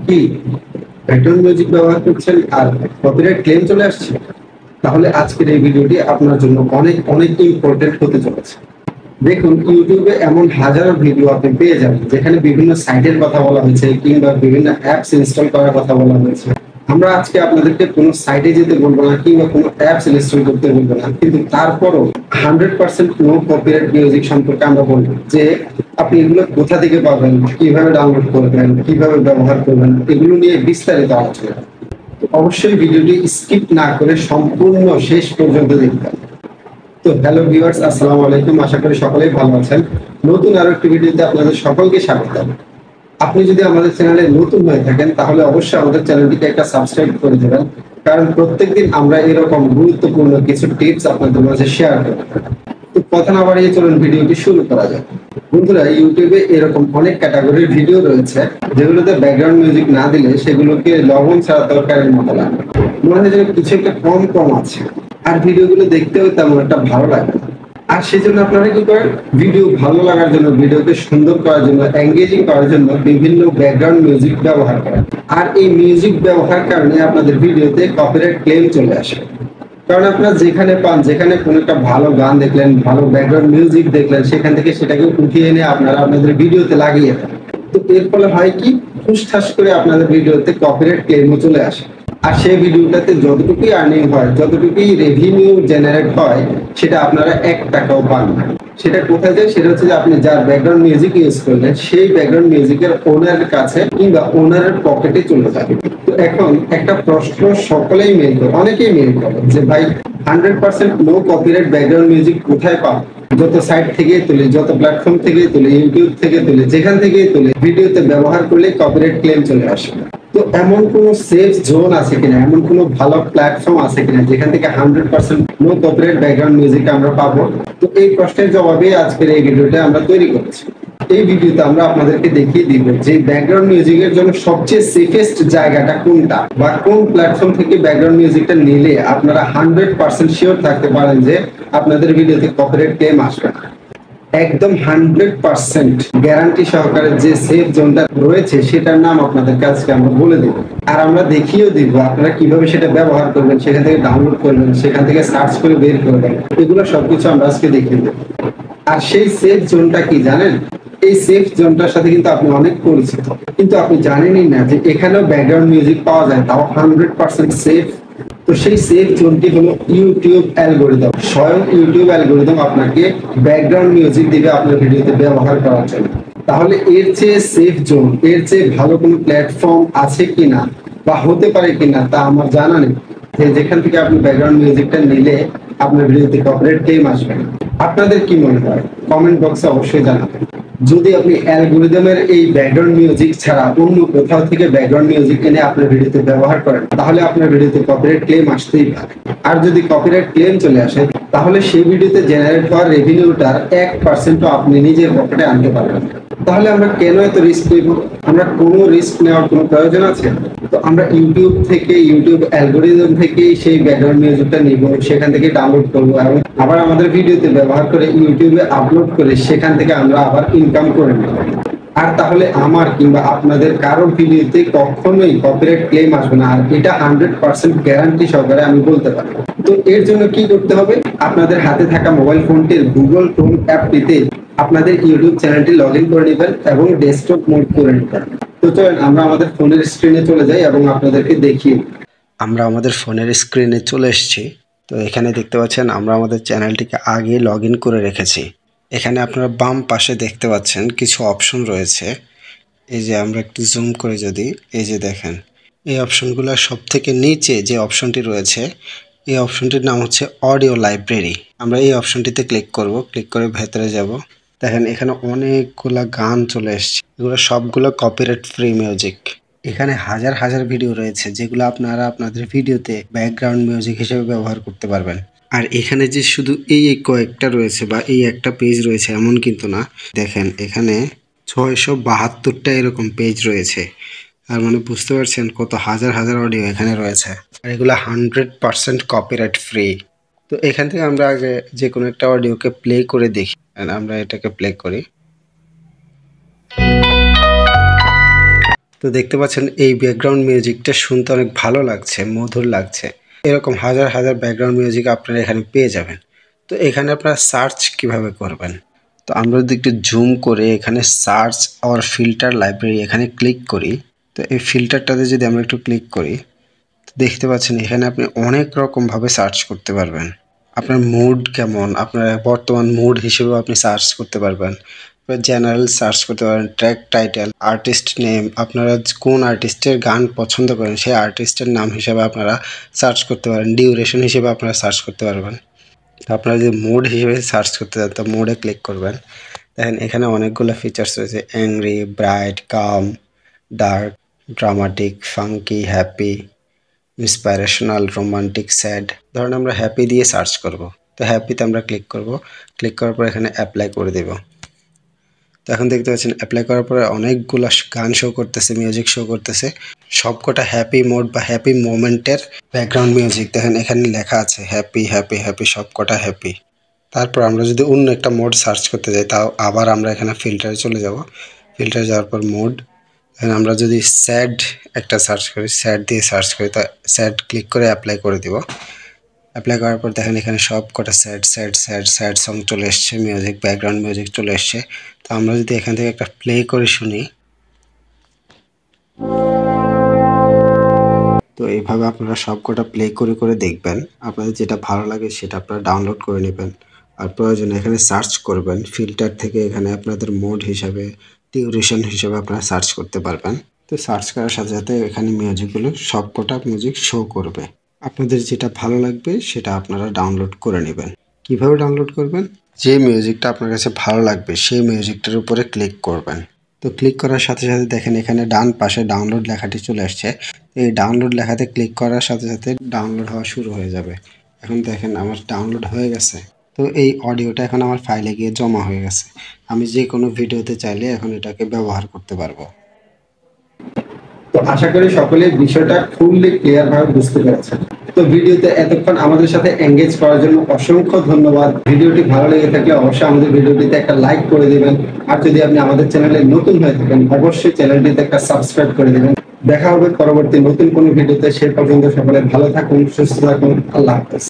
কি background music ব্যবহার করছেন আর কপিরাইট ক্লেম চলে আসছে? তাহলে আজকের এই ভিডিওটি আপনার জন্য অনেক অনেক ইম্পর্টেন্ট হতে চলেছে। দেখুন, ইউটিউবে এমন হাজারো ভিডিও আপনি পেয়ে যাবেন যেখানে বিভিন্ন সাইটের কথা বলা হয়েছে কিংবা বিভিন্ন অ্যাপস ইনস্টল করার কথা বলা হয়েছে। আমরা আজকে আপনাদেরকে কোনো সাইটে যেতে বলবো না কিংবা কোনো অ্যাপস ইনস্টল করতে বলবো না, কিন্তু তারপরও 100% নো কপিরাইট মিউজিক সম্পর্কে আমরা বলবো যে আপনি এগুলো কোথা থেকে পাবেন, কিভাবে ডাউনলোড করবেন, কিভাবে ব্যবহার করবেন, এগুলো নিয়ে বিস্তারিত আলোচনা। তো অবশ্যই ভিডিওটি স্কিপ না করে সম্পূর্ণ শেষ পর্যন্ত দেখবেন। তো হ্যালো ভিউয়ার্স, আসসালামু আলাইকুম। আশা করি সকলেই ভালো আছেন। নতুন আরো একটি ভিডিওতে আপনাদের সকলকে স্বাগত। আপনি যদি আমাদের চ্যানেলে নতুন হয়ে থাকেন তাহলে অবশ্যই আমাদের চ্যানেলটিকে একটা সাবস্ক্রাইব করে দেবেন, কারণ প্রত্যেকদিন আমরা এরকম গুরুত্বপূর্ণ কিছু টিপস আপনাদের মাঝে শেয়ার করব। তো কথা না বাড়িয়ে চলুন ভিডিওটি শুরু করা যাক। বন্ধুরা, ইউটিউবে এরকম অনেক ক্যাটাগরির ভিডিও রয়েছে যেগুলোতে ব্যাকগ্রাউন্ড মিউজিক না দিলে সেগুলোকে লবণ ছাড়া তরকারির মতো লাগে, মনে হয় যেন কিছু একটা কম কম আছে, আর ভিডিওগুলো দেখতেও তেমন একটা ভালো লাগে না। আর সেজন্য আপনারা কি করেন, ভিডিও ভালো লাগার জন্য, ভিডিওকে সুন্দর করার জন্য, এঙ্গেজিং করার জন্য বিভিন্ন ব্যাকগ্রাউন্ড মিউজিক ব্যবহার করেন। আর এই মিউজিক ব্যবহার কারণে আপনাদের ভিডিওতে কপিরাইট ক্লেম চলে আসে। কারণ আপনারা যেখানে পান, যেখানে কোনো একটা ভালো গান দেখলেন, ভালো ব্যাকগ্রাউন্ড মিউজিক দেখলেন, সেখান থেকে সেটাকে উঠিয়ে এনে আপনারা আপনাদের ভিডিওতে লাগিয়ে দেন। তো এর ফলে হয় কি, ঠুসঠাস করে আপনাদের ভিডিওতে কপিরাইট ক্লেমও চলে আসে। আর সেই ভিডিওটাতে যতটুকুই আর্নিং হয়, যতটুকুই রেভিনিউ জেনারেট হয়, সেটা আপনারা 1 টাকাও পান না। সেটা কোথায় যায়? সেটা হচ্ছে যে আপনি যার ব্যাকগ্রাউন্ড মিউজিক ইউজ করলেন সেই ব্যাকগ্রাউন্ড মিউজিকের ওনারের কাছে কিংবা ওনারের পকেটে চলে যাবে। তো এখন একটা প্রশ্ন সকলেই মেল করে, অনেকেই মেল করে যে ভাই 100% নো কপিরাইট ব্যাকগ্রাউন্ড মিউজিক কোথায় পাবো? যত সাইট থেকে তুলি, যত প্ল্যাটফর্ম থেকে তুলি, ইউটিউব থেকে তুলি, যেখান থেকে তুলি, ভিডিওতে ব্যবহার করলে কপিরাইট ক্লেম চলে আসে। তো এমন কোন সেফ জোন আছে কিনা, এমন কোন ভালো প্ল্যাটফর্ম আছে কিনা যেখান থেকে 100% নো কপিরাইট ব্যাকগ্রাউন্ড মিউজিক আমরা পাবো? তো এই প্রশ্নের জবাবে আজকের এই ভিডিওটা আমরা তৈরি করেছি। এই ভিডিওতে আমরা আপনাদেরকে দেখিয়ে দিব যে ব্যাকগ্রাউন্ড মিউজিকের জন্য সবচেয়ে সেফেস্ট জায়গাটা কোনটা, বা কোন প্ল্যাটফর্ম থেকে ব্যাকগ্রাউন্ড মিউজিকটা নিলে আপনারা 100% শিওর থাকতে পারেন যে আপনাদের ভিডিওতে কপিরাইট ক্লেম আসবে না। একদম 100% গ্যারান্টি সহকারে যে সেফ জোনটা রয়েছে সেটার নাম আপনাদের কাছে আমরা বলে দেব, আর আমরা দেখিয়েও দিব আপনারা কিভাবে সেটা ব্যবহার করবেন, সেখান থেকে ডাউনলোড করবেন, সেখান থেকে সার্চ করে বের করবেন। এগুলো সবকিছু আমরা আজকে দেখিয়ে দেব। আর সেই সেফ জোনটা কি জানেন? এই সেফ জোনটার সাথে কিন্তু আপনি অনেক পরিচিত, কিন্তু আপনি জানেনই না যে এখানেও ব্যাকগ্রাউন্ড মিউজিক পাওয়া যায়, তাও 100% সেফ। তো সেই সেফ জোনটি হলো ইউটিউব অ্যালগরিদম। স্বয়ং ইউটিউব অ্যালগরিদম আপনাকে ব্যাকগ্রাউন্ড মিউজিক দিবে আপনার ভিডিওতে ব্যবহার করার জন্য। তাহলে এর চেয়ে সেফ জোন, এর চেয়ে ভালো কোনো প্ল্যাটফর্ম আছে কিনা বা হতে পারে কিনা তা আমার জানা নেই যে যেখান থেকে আপনি ব্যাকগ্রাউন্ড মিউজিকটা নিলে আপনার ভিডিওতে কপিরাইট ক্লেম আসবে না। আপনাদের কি মনে হয়? কমেন্ট বক্সে অবশ্যই জানাবেন। যদি আপনি অ্যালগরিদমের এই ব্যাকগ্রাউন্ড মিউজিক ছাড়া অন্য কোথাও থেকে ব্যাকগ্রাউন্ড মিউজিক এনে আপনার ভিডিওতে ব্যবহার করেন, তাহলে আপনার ভিডিওতে কপিরাইট ক্লেম আসতেই পারে। আর যদি কপিরাইট ক্লেম চলে আসে, তাহলে সেই ভিডিওতে জেনারেট হওয়ার রেভিনিউটার 1%ও আপনি নিজের পকেটে আনতে পারবেন। তাহলে আমরা কেন এত রিস্ক নিব? আমরা কোনো রিস্ক নেওয়ার কোনো প্রয়োজন আছে? তো আমরা ইউটিউব থেকে, ইউটিউব অ্যালগরিদম থেকে সেই ব্যাকগ্রাউন্ড মিউজিকটা নিব, সেখান থেকে ডাউনলোড করব এবং আবার আমাদের ভিডিওতে ব্যবহার করে ইউটিউবে আপলোড করে সেখান থেকে আমরা আবার ইনকাম করে নেব। আর তাহলে আমার কিংবা আপনাদের কারো ভিডিওতে কখনোই কপিরাইট ক্লেম আসবে না, আর এটা 100% গ্যারান্টি সহকারে আমি বলতে পারি। তো এর জন্য কি করতে হবে? আপনাদের হাতে থাকা মোবাইল ফোনটির গুগল ক্রোম অ্যাপটিতে আপনাদের ইউটিউব চ্যানেলটি লগ ইন করে নেবেন এবং ডেস্কটপ মোড করে নেবেন। তো চলেন আমরা আমাদের ফোনের স্ক্রিনে চলে যাই এবং আপনাদেরকে দেখিয়ে। আমরা আমাদের ফোনের স্ক্রিনে চলে এসেছি। তো এখানে দেখতে পাচ্ছেন আমরা আমাদের চ্যানেলটিকে আগে লগ ইন করে রেখেছি। এখানে আপনারা বাম পাশে দেখতে পাচ্ছেন কিছু অপশন রয়েছে। এই যে আমরা একটু জুম করে যদি এই যে দেখেন, এই অপশনগুলো সব থেকে নিচে যে অপশনটি রয়েছে, এই অপশনটির নাম হচ্ছে অডিও লাইব্রেরি। আমরা এই অপশনটিতে ক্লিক করব, ক্লিক করে ভেতরে যাব। দেখেন এখানে অনেকগুলা গান চলে এসছে, এগুলো সবগুলো কপিরাইট ফ্রি মিউজিক। এখানে হাজার হাজার ভিডিও রয়েছে যেগুলো আপনারা আপনাদের ভিডিওতে ব্যাকগ্রাউন্ড মিউজিক হিসেবে ব্যবহার করতে পারবেন। আর এখানে যে শুধু এই কয়েকটা রয়েছে বা এই একটা পেজ রয়েছে এমন কিন্তু না। দেখেন এখানে 672টা এরকম পেজ রয়েছে। আর মানে বুঝতে পারছেন কত হাজার হাজার অডিও এখানে রয়েছে, আর এগুলো 100% কপিরাইট ফ্রি। তো এখান থেকে আমরা আগে যে কোনো একটা অডিওকে প্লে করে দেখি। আমরা এটাকে প্লে করি। তো তো দেখতে পাচ্ছেন এই ব্যাকগ্রাউন্ড মিউজিকটা শুনতে অনেক ভালো লাগছে, মধুর লাগছে। এরকম হাজার হাজার ব্যাকগ্রাউন্ড মিউজিক আপনারা এখানে পেয়ে যাবেন। তো এখানে আপনারা সার্চ কিভাবে করবেন? তো আমরা যদি একটু জুম করে এখানে সার্চ অর ফিল্টার লাইব্রেরি এখানে ক্লিক করি, তো এই ফিল্টারটাতে যদি আমরা একটু ক্লিক করি, তো দেখতে পাচ্ছেন এখানে আপনি অনেক রকমভাবে সার্চ করতে পারবেন। আপনার মুড কেমন, আপনার বর্তমান মুড হিসেবেও আপনি সার্চ করতে পারবেন। জেনারেল সার্চ করতে পারেন, ট্র্যাক টাইটেল, আর্টিস্ট নেম, আপনারা কোন আর্টিস্টের গান পছন্দ করেন সেই আর্টিস্টের নাম হিসেবে আপনারা সার্চ করতে পারেন। ডিউরেশন হিসেবে আপনারা সার্চ করতে পারবেন। তো আপনারা যদি মুড হিসেবে সার্চ করতে চান তো মুডে ক্লিক করবেন। দেখেন এখানে অনেকগুলো ফিচার্স রয়েছে, angry, bright, calm, dark, dramatic, funky, happy, inspirational, romantic, sad. ধরুন আমরা হ্যাপি দিয়ে সার্চ করব, তো হ্যাপিতে আমরা ক্লিক করব। ক্লিক করার পর এখানে অ্যাপ্লাই করে দেব। তো এখন দেখতে পাচ্ছেন অ্যাপ্লাই করার পরে অনেকগুলো গান শো করতেছে, মিউজিক শো করতেছে, সবকটা হ্যাপি মোড বা হ্যাপি মোমেন্টের ব্যাকগ্রাউন্ড মিউজিক। দেখেন এখানে লেখা আছে হ্যাপি হ্যাপি হ্যাপি, সবকটা হ্যাপি। তারপর আমরা যদি অন্য একটা মোড সার্চ করতে যাই, তাও আবার আমরা এখানে ফিল্টারে চলে যাব। ফিল্টারে যাওয়ার পর মোড, এখানে আমরা যদি স্যাড একটা সার্চ করি, স্যাড দিয়ে সার্চ করি, তো স্যাড ক্লিক করে অ্যাপ্লাই করে দিব। অ্যাপ্লাই করার পর দেখেন এখানে সব কটা sad sad sad sad song চলে এসছে, মিউজিক, ব্যাকগ্রাউন্ড মিউজিক চলে এসছে। তো আমরা যদি এখান থেকে একটা প্লে করে শুনি, তো এইভাবে আপনারা সব কটা প্লে করে করে দেখবেন। আপনাদের যেটা ভালো লাগে সেটা আপনারা ডাউনলোড করে নেবেন। আর প্রয়োজনে এখানে সার্চ করবেন, ফিল্টার থেকে এখানে আপনাদের মোড হিসাবে, ডিউরেশন হিসাবে আপনারা সার্চ করতে পারবেন। তো সার্চ করার সাথে সাথে এখানে মিউজিকগুলো সব কটা মিউজিক শো করবে। আপনাদের যেটা ভালো লাগবে সেটা আপনারা ডাউনলোড করে নেবেন। কিভাবে ডাউনলোড করবেন? যে মিউজিকটা আপনার কাছে ভালো লাগবে সেই মিউজিকটার উপরে ক্লিক করবেন। তো ক্লিক করার সাথে সাথে দেখেন এখানে ডান পাশে ডাউনলোড লেখাটি চলে আসছে। এই ডাউনলোড লেখাতে ক্লিক করার সাথে সাথে ডাউনলোড হওয়া শুরু হয়ে যাবে। এখন দেখেন আমার ডাউনলোড হয়ে গেছে। তো এই অডিওটা এখন আমার ফাইলে গিয়ে জমা হয়ে গেছে। আমি যে কোনো ভিডিওতে চাইলে এখন এটাকে ব্যবহার করতে পারবো। তো আশা করি সকলে বিষয়টা ফুললি ক্লিয়ার ভাবে বুঝতে পেরেছেন। তো ভিডিওতে এতক্ষণ আমাদের সাথে এঙ্গেজ করার জন্য অসংখ্য ধন্যবাদ। ভিডিওটি ভালো লেগে থাকলে অবশ্যই আমাদের ভিডিওটিতে একটা লাইক করে দিবেন। আর যদি আপনি আমাদের চ্যানেলে নতুন হয়ে থাকেন অবশ্যই চ্যানেলটিতে একটা সাবস্ক্রাইব করে দিবেন। দেখা হবে পরবর্তী নতুন কোনো ভিডিওতে। সে পর্যন্ত সকলে ভালো থাকুন, সুস্থ থাকুন। আল্লাহ হাফেজ।